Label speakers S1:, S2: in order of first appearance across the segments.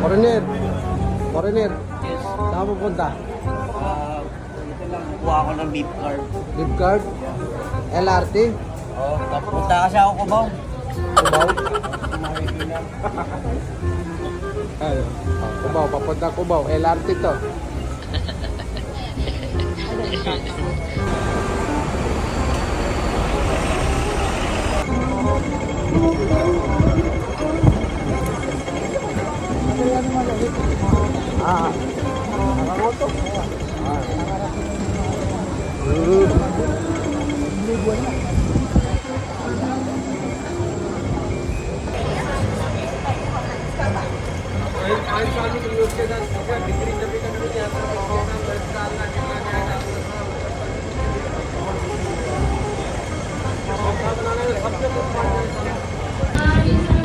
S1: Foreigner. Foreigner.
S2: Yes.
S1: Saan pupunta?
S2: Ito lang, kuha ako ng beef card.
S1: Beef card? LRT?
S2: Oo, papunta kasi ako Cubao.
S1: Cubao? Ay, Cubao, papunta Cubao. LRT to. Nakamoto.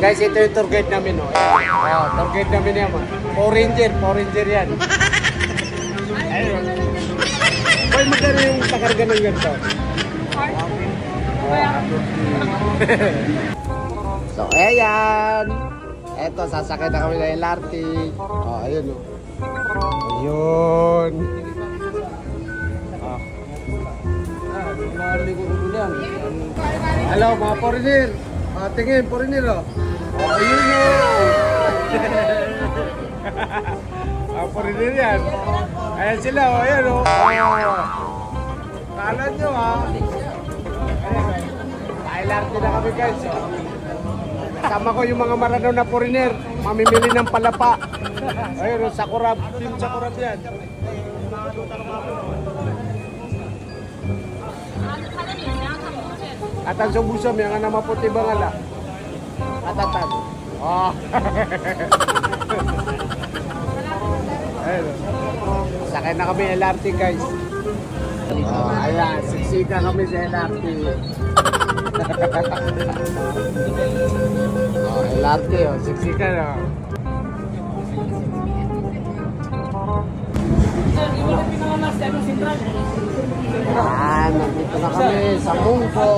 S1: Guys, ito yung tour guide namin, oh. Tour guide namin yan, man. Four Ranger yan. Ayun. Boy, magkano yung pakarga ng ganito? So, ayan. Eto, sasakay na kami ng LRT. Oh, ayun, oh. Ayun. Hello, mga foreigner. Tingin, foreigner, oh. Ayun, oh. Foreigner yan. Ayan sila, oh. Ayan, oh. Kala nyo, ha. LRT na kami, guys, oh. Kasama ko yung mga maranaw na foreigner. Mamimili ng palapa. Ayun, Sakurab. Team Sakurab yan. Atan sa busam, yung nga maputi bangala. Atatan. Oh. Ayun. Sakay na kami LRT, guys. Oh, ayan, siksika kami sa LRT. Oh, LRT, oh, siksika na. Nandito na kami sa Mungko.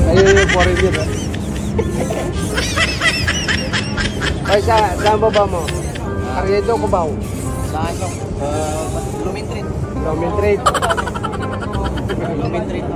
S1: Ayun yung foreigner. Ay, saan ba mo? Ariedo, Cubao?
S2: Saan ito? Lumin Trade.
S1: Lumin Trade.
S2: Lumin Trade.